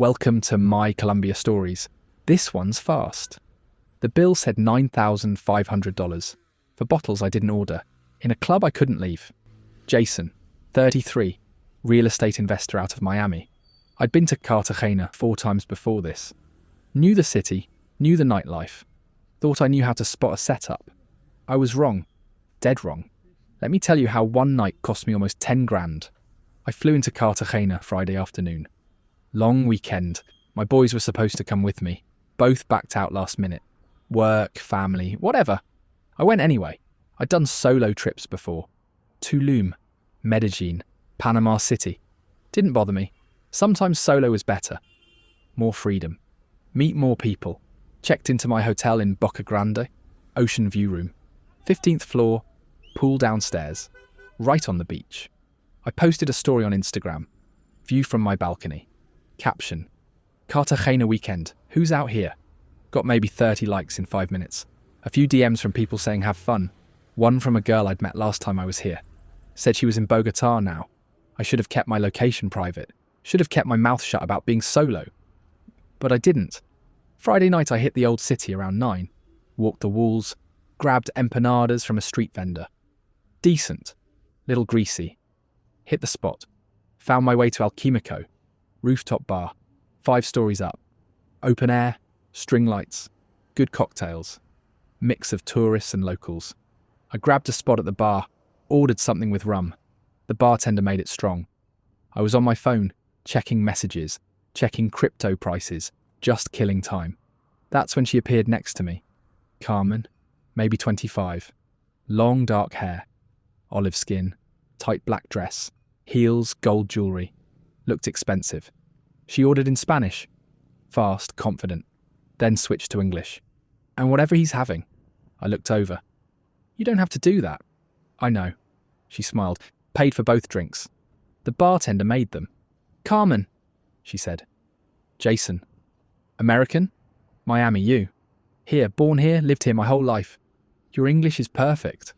Welcome to my Colombia stories. This one's fast. The bill said $9,500 for bottles I didn't order, in a club I couldn't leave. Jason, 33, real estate investor out of Miami. I'd been to Cartagena 4 times before this. Knew the city, knew the nightlife. Thought I knew how to spot a setup. I was wrong. Dead wrong. Let me tell you how one night cost me almost 10 grand. I flew into Cartagena Friday afternoon. Long weekend. My boys were supposed to come with me. Both backed out last minute. Work, family, whatever. I went anyway. I'd done solo trips before. Tulum, Medellin, Panama City. Didn't bother me. Sometimes solo is better. More freedom. Meet more people. Checked into my hotel in Boca Grande. Ocean view room. 15th floor. Pool downstairs. Right on the beach. I posted a story on Instagram. View from my balcony. Caption. Cartagena weekend. Who's out here? Got maybe 30 likes in 5 minutes. A few DMs from people saying have fun. One from a girl I'd met last time I was here. Said she was in Bogota now. I should have kept my location private. Should have kept my mouth shut about being solo. But I didn't. Friday night I hit the old city around 9. Walked the walls. Grabbed empanadas from a street vendor. Decent. Little greasy. Hit the spot. Found my way to El Quimico. Rooftop bar. 5 stories up. Open air. String lights. Good cocktails. Mix of tourists and locals. I grabbed a spot at the bar. Ordered something with rum. The bartender made it strong. I was on my phone, checking messages, checking crypto prices, just killing time. That's when she appeared next to me. Carmen, maybe 25. Long dark hair. Olive skin. Tight black dress. Heels, gold jewellery. Looked expensive. She ordered in Spanish. Fast, confident. Then switched to English. And whatever he's having. I looked over. You don't have to do that. I know. She smiled. Paid for both drinks. The bartender made them. Carmen, she said. Jason. American? Miami, you. Here, born here, lived here my whole life. Your English is perfect.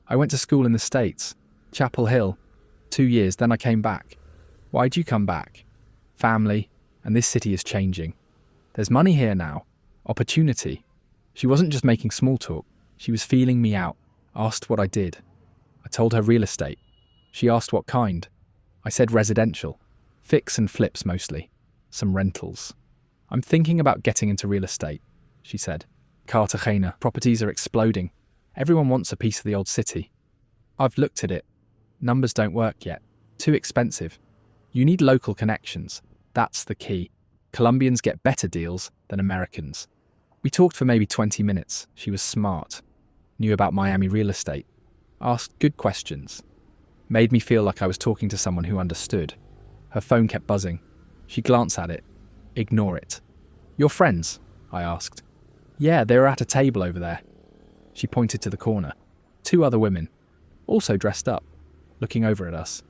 I went to school in the States. Chapel Hill. 2 years, then I came back. Why'd you come back? Family, and this city is changing. There's money here now. Opportunity. She wasn't just making small talk. She was feeling me out. Asked what I did. I told her real estate. She asked what kind. I said residential. Fix and flips mostly. Some rentals. I'm thinking about getting into real estate, she said. Cartagena. Properties are exploding. Everyone wants a piece of the old city. I've looked at it. Numbers don't work yet. Too expensive. You need local connections. That's the key. Colombians get better deals than Americans. We talked for maybe 20 minutes. She was smart. Knew about Miami real estate. Asked good questions. Made me feel like I was talking to someone who understood. Her phone kept buzzing. She glanced at it. Ignore it. Your friends? I asked. Yeah, they were at a table over there. She pointed to the corner. 2 other women. Also dressed up. Looking over at us.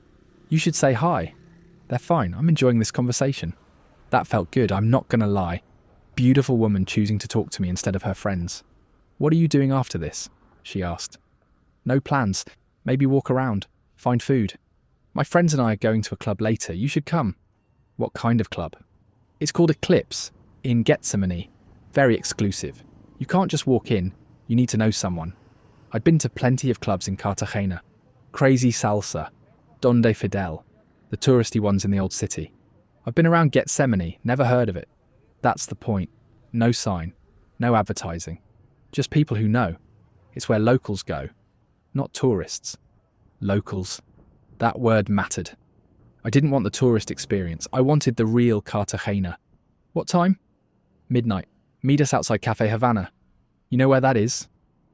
You should say hi. They're fine. I'm enjoying this conversation. That felt good, I'm not gonna lie. Beautiful woman choosing to talk to me instead of her friends. What are you doing after this? She asked. No plans. Maybe walk around. Find food. My friends and I are going to a club later. You should come. What kind of club? It's called Eclipse, in Gethsemane. Very exclusive. You can't just walk in. You need to know someone. I'd been to plenty of clubs in Cartagena. Crazy Salsa. Donde Fidel. The touristy ones in the old city. I've been around Gethsemane, never heard of it. That's the point. No sign. No advertising. Just people who know. It's where locals go. Not tourists. Locals. That word mattered. I didn't want the tourist experience. I wanted the real Cartagena. What time? Midnight. Meet us outside Cafe Havana. You know where that is?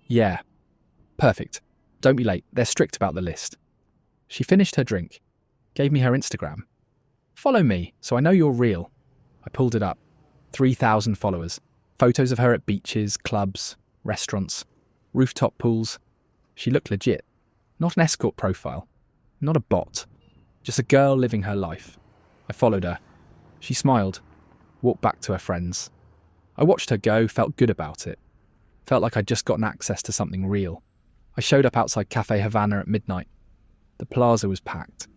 Yeah. Perfect. Don't be late. They're strict about the list. She finished her drink. Gave me her Instagram. Follow me, so I know you're real. I pulled it up. 3,000 followers. Photos of her at beaches, clubs, restaurants, rooftop pools. She looked legit. Not an escort profile. Not a bot. Just a girl living her life. I followed her. She smiled. Walked back to her friends. I watched her go, felt good about it. Felt like I'd just gotten access to something real. I showed up outside Cafe Havana at midnight. The plaza was packed.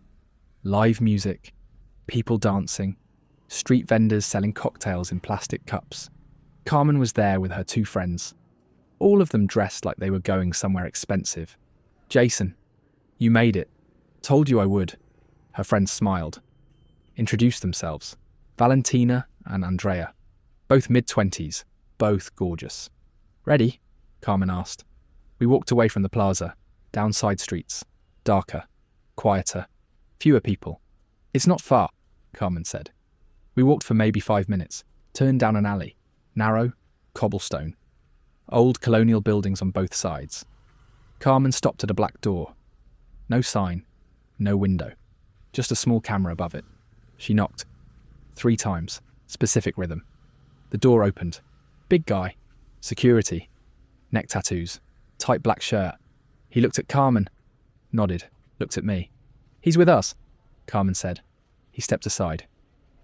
Live music. People dancing. Street vendors selling cocktails in plastic cups. Carmen was there with her 2 friends. All of them dressed like they were going somewhere expensive. "Jason, you made it. Told you I would." Her friends smiled. Introduced themselves. Valentina and Andrea. Both mid-20s, both gorgeous. "Ready?" Carmen asked. We walked away from the plaza, down side streets. Darker, quieter, fewer people. "It's not far," Carmen said. We walked for maybe 5 minutes, turned down an alley. Narrow, cobblestone. Old colonial buildings on both sides. Carmen stopped at a black door. No sign, no window. Just a small camera above it. She knocked. 3 times, specific rhythm. The door opened. Big guy. Security. Neck tattoos. Tight black shirt. He looked at Carmen. Nodded. Looked at me. "He's with us," Carmen said. He stepped aside.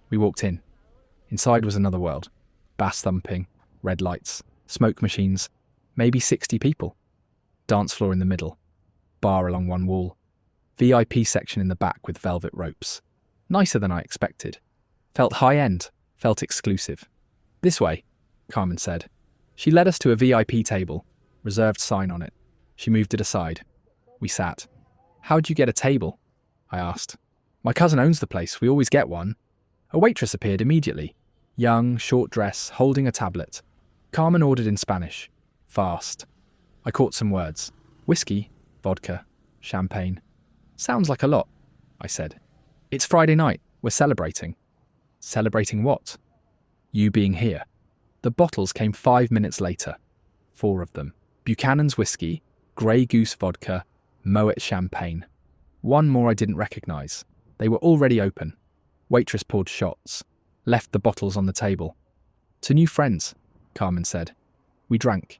We walked in. Inside was another world. Bass thumping, red lights, smoke machines, maybe 60 people. Dance floor in the middle. Bar along one wall. VIP section in the back with velvet ropes. Nicer than I expected. Felt high-end, felt exclusive. "This way," Carmen said. She led us to a VIP table, reserved sign on it. She moved it aside. We sat. "How'd you get a table?" I asked. "My cousin owns the place, we always get one." A waitress appeared immediately. Young, short dress, holding a tablet. Carmen ordered in Spanish. Fast. I caught some words. Whiskey, vodka, champagne. "Sounds like a lot," I said. "It's Friday night. We're celebrating." "Celebrating what?" "You being here." The bottles came 5 minutes later. 4 of them. Buchanan's whiskey, Grey Goose vodka, Moet champagne. 1 more I didn't recognise. They were already open. Waitress poured shots. Left the bottles on the table. "To new friends," Carmen said. We drank.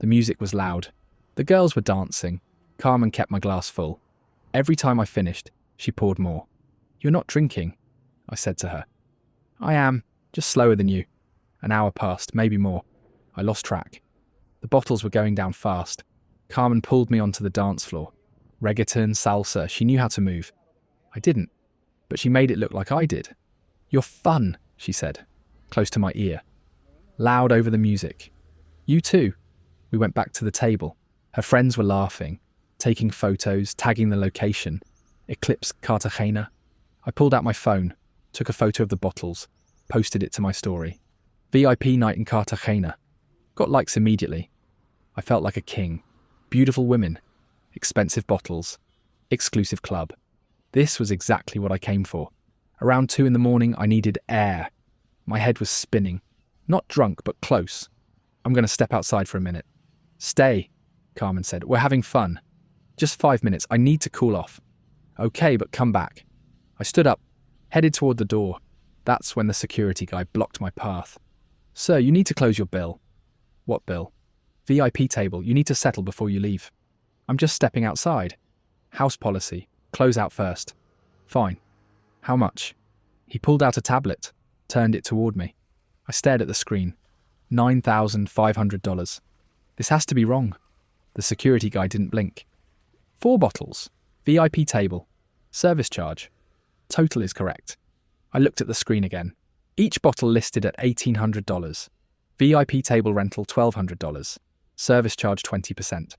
The music was loud. The girls were dancing. Carmen kept my glass full. Every time I finished, she poured more. "You're not drinking," I said to her. "I am, just slower than you." An hour passed, maybe more. I lost track. The bottles were going down fast. Carmen pulled me onto the dance floor. Reggaeton, salsa, she knew how to move. I didn't, but she made it look like I did. "You're fun," she said, close to my ear. Loud over the music. "You too." We went back to the table. Her friends were laughing, taking photos, tagging the location. Eclipse Cartagena. I pulled out my phone, took a photo of the bottles, posted it to my story. VIP night in Cartagena. Got likes immediately. I felt like a king. Beautiful women. Expensive bottles. Exclusive club. This was exactly what I came for. Around 2 a.m, I needed air. My head was spinning. Not drunk, but close. "I'm going to step outside for a minute." "Stay," Carmen said. "We're having fun." "Just 5 minutes. I need to cool off." "Okay, but come back." I stood up, headed toward the door. That's when the security guy blocked my path. "Sir, you need to close your bill." "What bill?" "VIP table. You need to settle before you leave." "I'm just stepping outside." "House policy. Close out first." "Fine. How much?" He pulled out a tablet, turned it toward me. I stared at the screen. $9,500. This has to be wrong. The security guy didn't blink. 4 bottles. VIP table. Service charge. Total is correct. I looked at the screen again. Each bottle listed at $1,800. VIP table rental $1,200. Service charge 20%.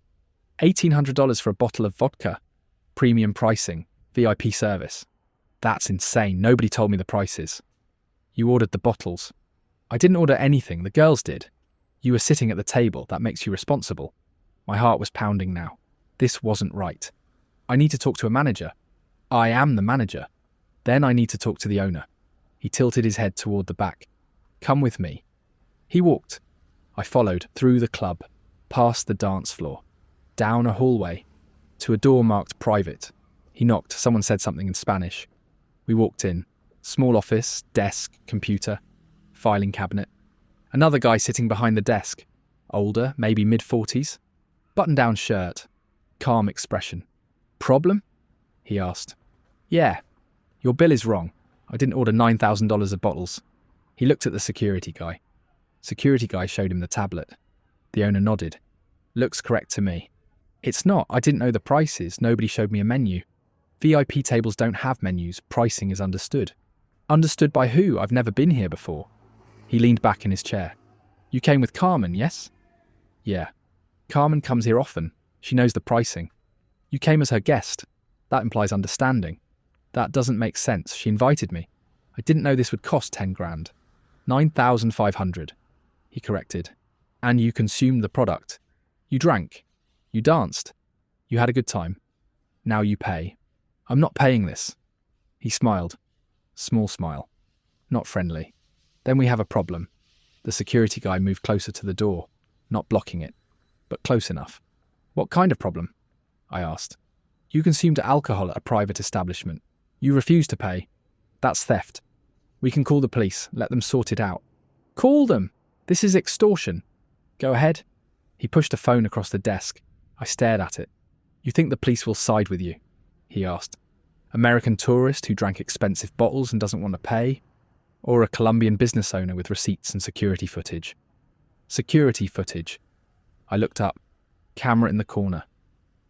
$1,800 for a bottle of vodka. Premium pricing. VIP service. That's insane. Nobody told me the prices. "You ordered the bottles." "I didn't order anything. The girls did." "You were sitting at the table. That makes you responsible." My heart was pounding now. This wasn't right. "I need to talk to a manager." "I am the manager." "Then I need to talk to the owner." He tilted his head toward the back. "Come with me." He walked. I followed, through the club, past the dance floor, down a hallway, to a door marked private. He knocked. Someone said something in Spanish. We walked in. Small office, desk, computer, filing cabinet. Another guy sitting behind the desk. Older, maybe mid-40s. Button-down shirt. Calm expression. "Problem?" he asked. "Yeah. Your bill is wrong. I didn't order $9,000 of bottles." He looked at the security guy. Security guy showed him the tablet. The owner nodded. "Looks correct to me." "It's not. I didn't know the prices. Nobody showed me a menu." VIP tables don't have menus. Pricing is understood. Understood by who? I've never been here before. He leaned back in his chair. You came with Carmen, yes? Yeah. Carmen comes here often. She knows the pricing. You came as her guest. That implies understanding. That doesn't make sense. She invited me. I didn't know this would cost 10 grand. 9,500. He corrected. And you consumed the product. You drank. You danced. You had a good time. Now you pay. I'm not paying this. He smiled. Small smile. Not friendly. Then we have a problem. The security guy moved closer to the door, not blocking it, but close enough. What kind of problem? I asked. You consumed alcohol at a private establishment. You refused to pay. That's theft. We can call the police, let them sort it out. Call them! This is extortion. Go ahead. He pushed a phone across the desk. I stared at it. You think the police will side with you? He asked. American tourist who drank expensive bottles and doesn't want to pay? Or a Colombian business owner with receipts and security footage? Security footage. I looked up. Camera in the corner.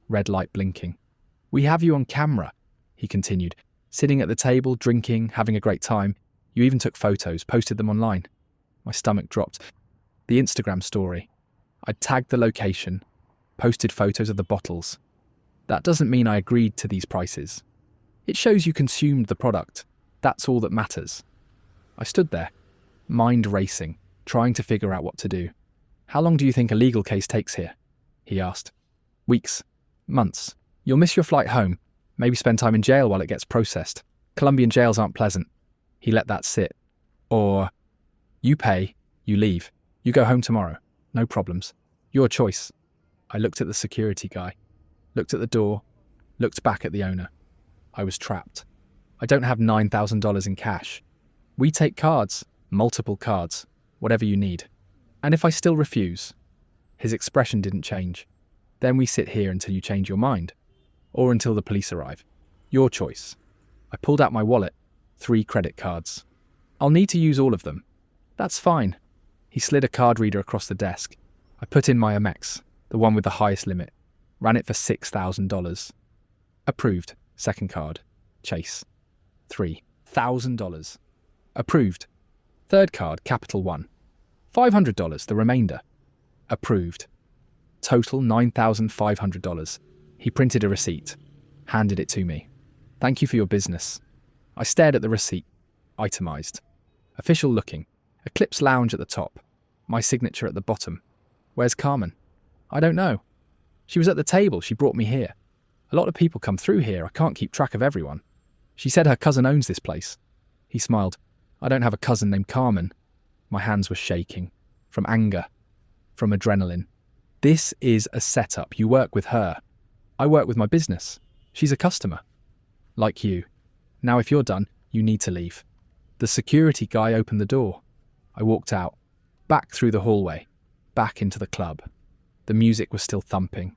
Red light blinking. We have you on camera, he continued. Sitting at the table, drinking, having a great time. You even took photos, posted them online. My stomach dropped. The Instagram story. I'd tagged the location, posted photos of the bottles. That doesn't mean I agreed to these prices. It shows you consumed the product. That's all that matters. I stood there, mind racing, trying to figure out what to do. How long do you think a legal case takes here? He asked. Weeks. Months. You'll miss your flight home. Maybe spend time in jail while it gets processed. Colombian jails aren't pleasant. He let that sit. Or, you pay, you leave. You go home tomorrow. No problems. Your choice. I looked at the security guy, looked at the door, looked back at the owner. I was trapped. I don't have $9,000 in cash. We take cards, multiple cards, whatever you need. And if I still refuse? His expression didn't change. Then we sit here until you change your mind. Or until the police arrive. Your choice. I pulled out my wallet. 3 credit cards. I'll need to use all of them. That's fine. He slid a card reader across the desk. I put in my Amex, the one with the highest limit. Ran it for $6,000. Approved. Second card. Chase. $3,000. Approved. Third card, Capital One. $500, the remainder. Approved. Total $9,500. He printed a receipt, handed it to me. Thank you for your business. I stared at the receipt, itemized. Official looking. Eclipse Lounge at the top. My signature at the bottom. Where's Carmen? I don't know. She was at the table. She brought me here. A lot of people come through here. I can't keep track of everyone. She said her cousin owns this place. He smiled. I don't have a cousin named Carmen. My hands were shaking. From anger. From adrenaline. This is a setup. You work with her. I work with my business. She's a customer. Like you. Now if you're done, you need to leave. The security guy opened the door. I walked out. Back through the hallway. Back into the club. The music was still thumping.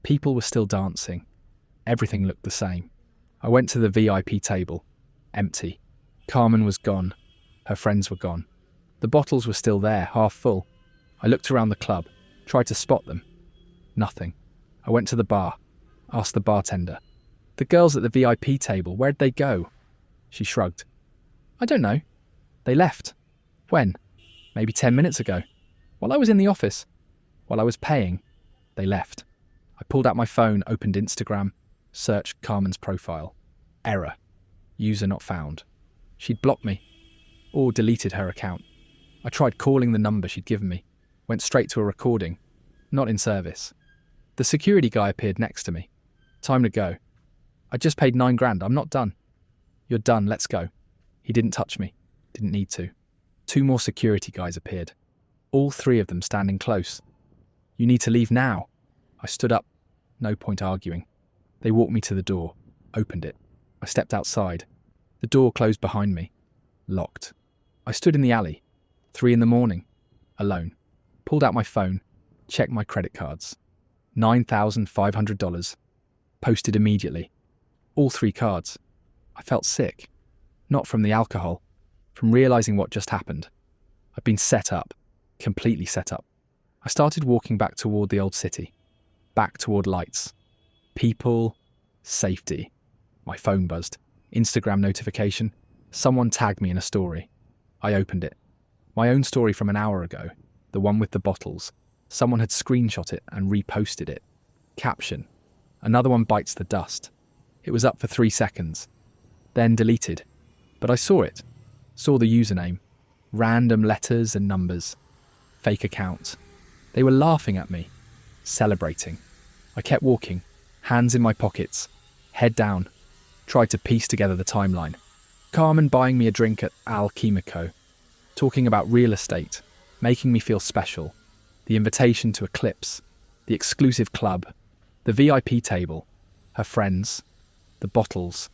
People were still dancing. Everything looked the same. I went to the VIP table. Empty. Carmen was gone. Her friends were gone. The bottles were still there, half full. I looked around the club, tried to spot them. Nothing. I went to the bar, asked the bartender. The girls at the VIP table, where'd they go? She shrugged. I don't know. They left. When? Maybe 10 minutes ago. While I was in the office. While I was paying. They left. I pulled out my phone, opened Instagram, searched Carmen's profile. Error. User not found. She'd blocked me. Or deleted her account. I tried calling the number she'd given me. Went straight to a recording. Not in service. The security guy appeared next to me. Time to go. I just paid 9 grand. I'm not done. You're done. Let's go. He didn't touch me. Didn't need to. 2 more security guys appeared. All 3 of them standing close. You need to leave now. I stood up. No point arguing. They walked me to the door. Opened it. I stepped outside. The door closed behind me. Locked. I stood in the alley. 3 a.m. Alone. Pulled out my phone. Checked my credit cards. $9,500. Posted immediately. All 3 cards. I felt sick. Not from the alcohol. From realising what just happened. I'd been set up. Completely set up. I started walking back toward the old city. Back toward lights. People. Safety. My phone buzzed. Instagram notification. Someone tagged me in a story. I opened it. My own story from an hour ago, the one with the bottles. Someone had screenshot it and reposted it. Caption: another one bites the dust. It was up for 3 seconds. Then deleted. But I saw it. Saw the username. Random letters and numbers. Fake account. They were laughing at me. Celebrating. I kept walking. Hands in my pockets. Head down. Tried to piece together the timeline. Carmen buying me a drink at Al Quimico. Talking about real estate. Making me feel special. The invitation to Eclipse. The exclusive club. The VIP table. Her friends. The bottles.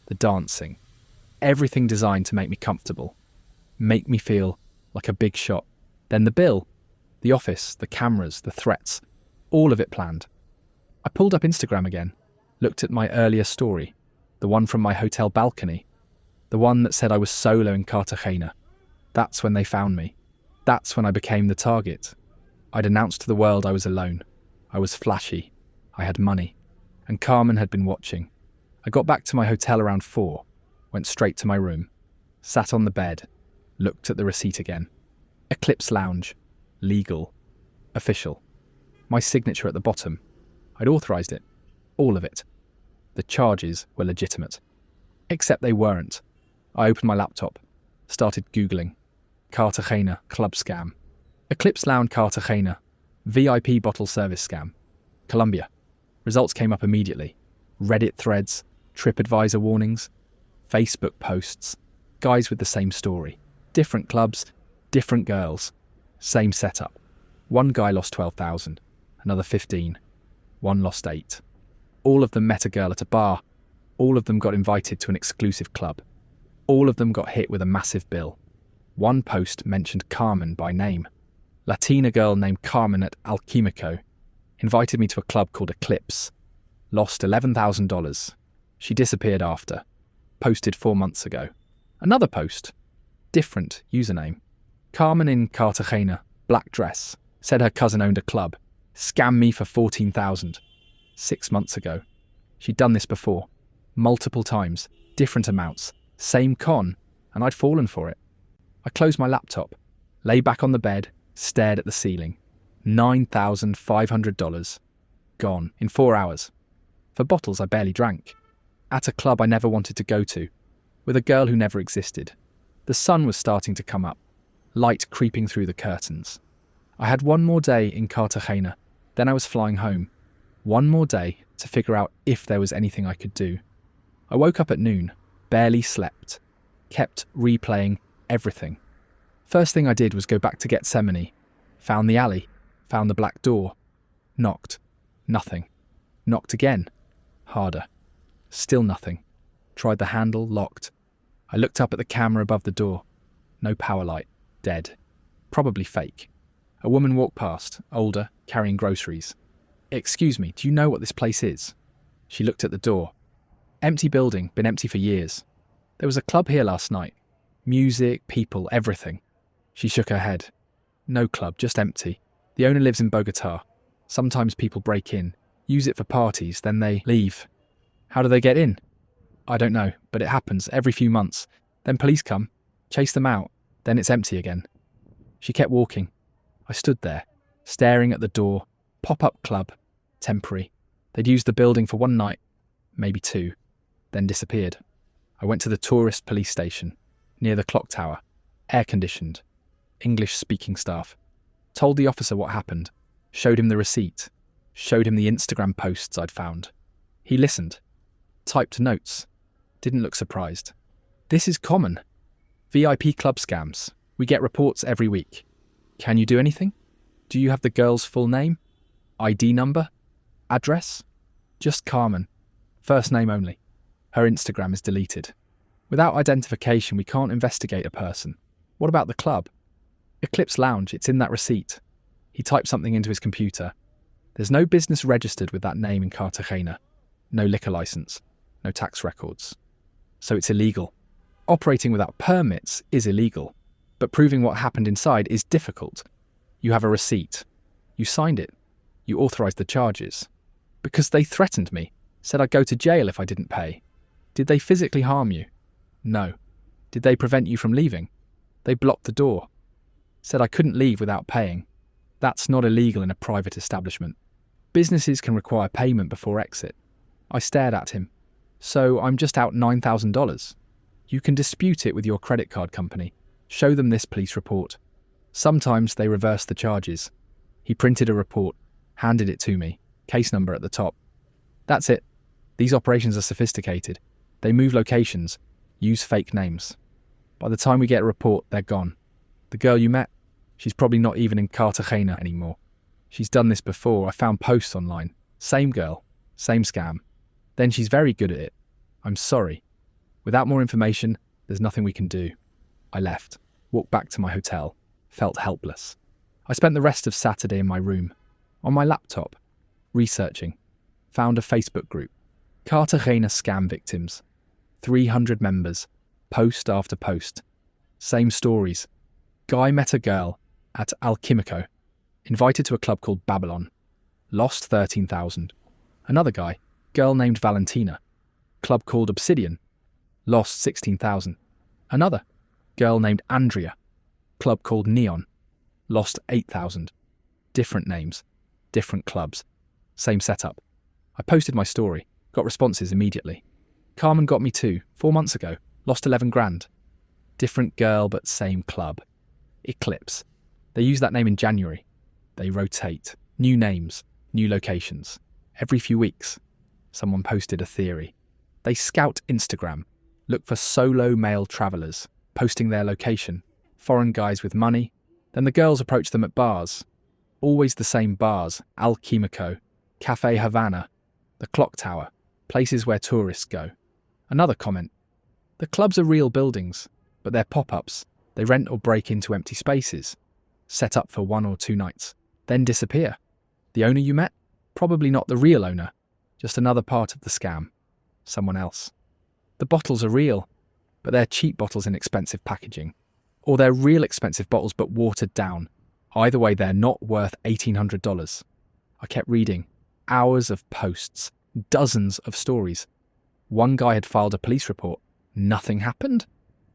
The dancing. Everything designed to make me comfortable. Make me feel like a big shot. Then the bill. The office, the cameras, the threats. All of it planned. I pulled up Instagram again. Looked at my earlier story. The one from my hotel balcony. The one that said I was solo in Cartagena. That's when they found me. That's when I became the target. I'd announced to the world I was alone. I was flashy. I had money. And Carmen had been watching. I got back to my hotel around 4. Went straight to my room. Sat on the bed. Looked at the receipt again. Eclipse Lounge. Legal. Official. My signature at the bottom. I'd authorised it. All of it. The charges were legitimate. Except they weren't. I opened my laptop. Started Googling. Cartagena club scam. Eclipse Lounge Cartagena. VIP bottle service scam. Colombia. Results came up immediately. Reddit threads. TripAdvisor warnings. Facebook posts. Guys with the same story. Different clubs. Different girls. Same setup. One guy lost 12,000. Another 15. One lost 8. All of them met a girl at a bar. All of them got invited to an exclusive club. All of them got hit with a massive bill. One post mentioned Carmen by name. Latina girl named Carmen at Al Quimico invited me to a club called Eclipse. Lost $11,000. She disappeared after. Posted 4 months ago. Another post. Different username. Carmen in Cartagena. Black dress. Said her cousin owned a club. Scammed me for $14,000. 6 months ago. She'd done this before. Multiple times. Different amounts. Same con. And I'd fallen for it. I closed my laptop. Lay back on the bed. Stared at the ceiling. $9,500. Gone. In 4 hours. For bottles I barely drank. At a club I never wanted to go to. With a girl who never existed. The sun was starting to come up. Light creeping through the curtains. I had one more day in Cartagena. Then I was flying home. One more day to figure out if there was anything I could do. I woke up at noon. Barely slept. Kept replaying everything. First thing I did was go back to Gethsemane. Found the alley. Found the black door. Knocked. Nothing. Knocked again. Harder. Still nothing. Tried the handle. Locked. I looked up at the camera above the door. No power light. Dead. Probably fake. A woman walked past, older, carrying groceries. "Excuse me, do you know what this place is?" She looked at the door. Empty building, been empty for years. There was a club here last night. Music, people, everything. She shook her head. No club, just empty. The owner lives in Bogota. Sometimes people break in, use it for parties, then they leave. How do they get in? I don't know, but it happens every few months. Then police come, chase them out, then it's empty again. She kept walking. I stood there, staring at the door. Pop-up club. Temporary. They'd used the building for 1 night, maybe 2, then disappeared. I went to the tourist police station, near the clock tower. Air-conditioned. English-speaking staff. Told the officer what happened. Showed him the receipt. Showed him the Instagram posts I'd found. He listened. Typed notes. Didn't look surprised. This is common. VIP club scams. We get reports every week. Can you do anything? Do you have the girl's full name? ID number? Address? Just Carmen. First name only. Her Instagram is deleted. Without identification, we can't investigate a person. What about the club? Eclipse Lounge, it's in that receipt. He typed something into his computer. There's no business registered with that name in Cartagena. No liquor license. No tax records. So it's illegal. Operating without permits is illegal. But proving what happened inside is difficult. You have a receipt. You signed it. You authorised the charges. Because they threatened me. Said I'd go to jail if I didn't pay. Did they physically harm you? No. Did they prevent you from leaving? They blocked the door. Said I couldn't leave without paying. That's not illegal in a private establishment. Businesses can require payment before exit. I stared at him. So I'm just out $9,000. You can dispute it with your credit card company. Show them this police report. Sometimes they reverse the charges. He printed a report, handed it to me, case number at the top. That's it. These operations are sophisticated. They move locations, use fake names. By the time we get a report, they're gone. The girl you met, she's probably not even in Cartagena anymore. She's done this before. I found posts online. Same girl, same scam. Then she's very good at it. I'm sorry. Without more information, there's nothing we can do. I left, walked back to my hotel, felt helpless. I spent the rest of Saturday in my room, on my laptop, researching. Found a Facebook group. Cartagena scam victims. 300 members, post after post. Same stories. Guy met a girl at Alquimico, invited to a club called Babylon. Lost 13,000. Another guy, girl named Valentina, club called Obsidian. Lost 16,000. Another, girl named Andrea, club called Neon. Lost 8,000. Different names, different clubs, same setup. I posted my story, got responses immediately. Carmen got me too, 4 months ago, lost 11 grand. Different girl but same club. Eclipse. They use that name in January. They rotate. New names, new locations. Every few weeks, someone posted a theory. They scout Instagram, look for solo male travellers, posting their location. Foreign guys with money. Then the girls approach them at bars. Always the same bars, Alquimico, Cafe Havana, the Clock Tower, places where tourists go. Another comment. The clubs are real buildings, but they're pop-ups. They rent or break into empty spaces, set up for 1 or 2 nights, then disappear. The owner you met? Probably not the real owner, just another part of the scam. Someone else. The bottles are real, but they're cheap bottles in expensive packaging. Or they're real expensive bottles but watered down. Either way, they're not worth $1,800. I kept reading. Hours of posts. Dozens of stories. One guy had filed a police report. Nothing happened.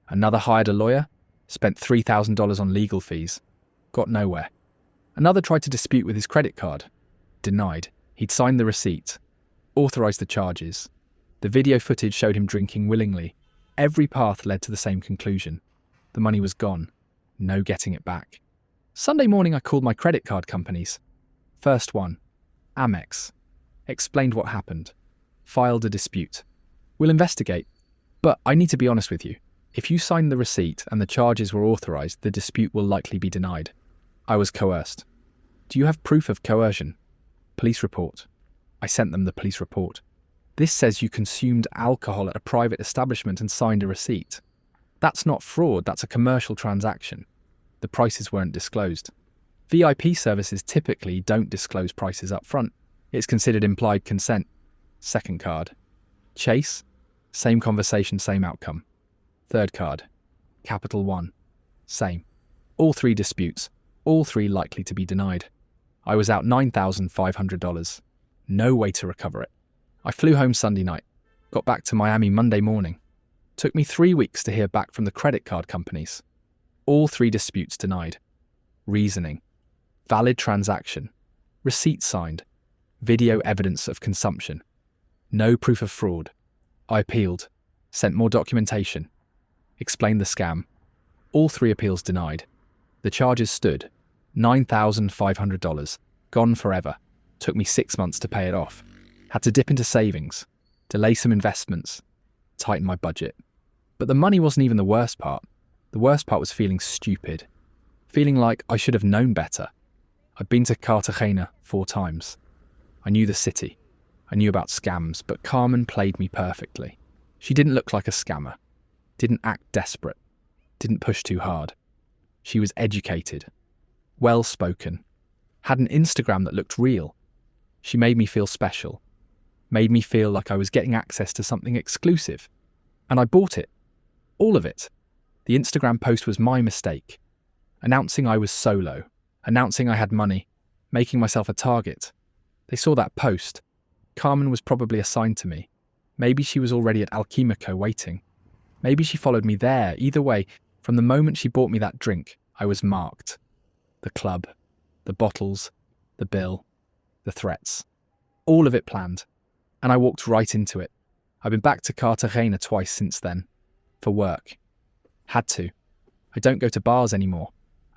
Another hired a lawyer. Spent $3,000 on legal fees. Got nowhere. Another tried to dispute with his credit card. Denied. He'd signed the receipt. Authorised the charges. The video footage showed him drinking willingly. Every path led to the same conclusion. The money was gone. No getting it back. Sunday morning I called my credit card companies. First one, Amex. Explained what happened. Filed a dispute. We'll investigate. But I need to be honest with you. If you signed the receipt and the charges were authorised, the dispute will likely be denied. I was coerced. Do you have proof of coercion? Police report. I sent them the police report. This says you consumed alcohol at a private establishment and signed a receipt. That's not fraud, that's a commercial transaction. The prices weren't disclosed. VIP services typically don't disclose prices up front. It's considered implied consent. Second card. Chase. Same conversation, same outcome. Third card. Capital One. Same. All 3 disputes. All 3 likely to be denied. I was out $9,500. No way to recover it. I flew home Sunday night. Got back to Miami Monday morning. Took me 3 weeks to hear back from the credit card companies. All 3 disputes denied. Reasoning. Valid transaction. Receipt signed. Video evidence of consumption. No proof of fraud. I appealed. Sent more documentation. Explained the scam. All 3 appeals denied. The charges stood. $9,500. Gone forever. Took me 6 months to pay it off. Had to dip into savings. Delay some investments. Tighten my budget. But the money wasn't even the worst part. The worst part was feeling stupid. Feeling like I should have known better. I'd been to Cartagena 4 times. I knew the city. I knew about scams, but Carmen played me perfectly. She didn't look like a scammer. Didn't act desperate. Didn't push too hard. She was educated. Well-spoken. Had an Instagram that looked real. She made me feel special. Made me feel like I was getting access to something exclusive. And I bought it. All of it. The Instagram post was my mistake. Announcing I was solo. Announcing I had money. Making myself a target. They saw that post. Carmen was probably assigned to me. Maybe she was already at Alquimico waiting. Maybe she followed me there. Either way, from the moment she bought me that drink, I was marked. The club, the bottles, the bill, the threats. All of it planned. And I walked right into it. I've been back to Cartagena twice since then. For work. Had to. I don't go to bars anymore.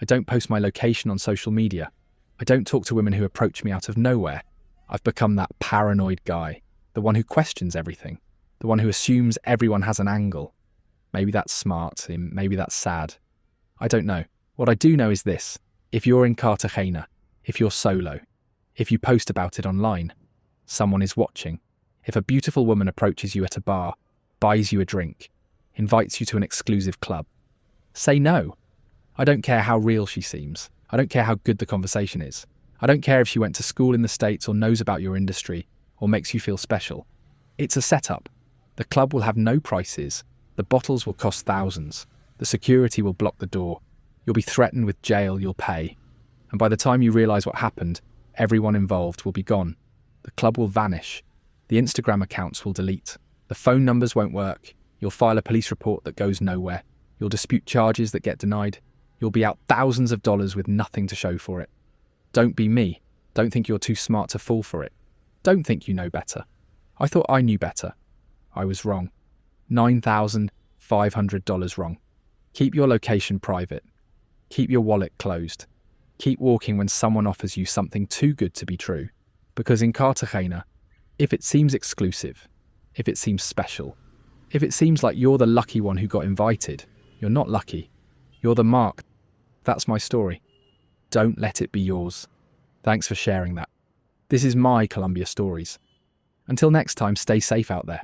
I don't post my location on social media. I don't talk to women who approach me out of nowhere. I've become that paranoid guy. The one who questions everything. The one who assumes everyone has an angle. Maybe that's smart, maybe that's sad. I don't know. What I do know is this. If you're in Cartagena, if you're solo, if you post about it online, someone is watching. If a beautiful woman approaches you at a bar, buys you a drink, invites you to an exclusive club, say no. I don't care how real she seems. I don't care how good the conversation is. I don't care if she went to school in the States or knows about your industry or makes you feel special. It's a setup. The club will have no prices. The bottles will cost thousands. The security will block the door. You'll be threatened with jail, you'll pay. And by the time you realise what happened, everyone involved will be gone. The club will vanish. The Instagram accounts will delete. The phone numbers won't work. You'll file a police report that goes nowhere. You'll dispute charges that get denied. You'll be out thousands of dollars with nothing to show for it. Don't be me. Don't think you're too smart to fall for it. Don't think you know better. I thought I knew better. I was wrong. $9,500 wrong. Keep your location private. Keep your wallet closed. Keep walking when someone offers you something too good to be true. Because in Cartagena, if it seems exclusive, if it seems special, if it seems like you're the lucky one who got invited, you're not lucky. You're the mark. That's my story. Don't let it be yours. Thanks for sharing that. This is my Colombia stories. Until next time, stay safe out there.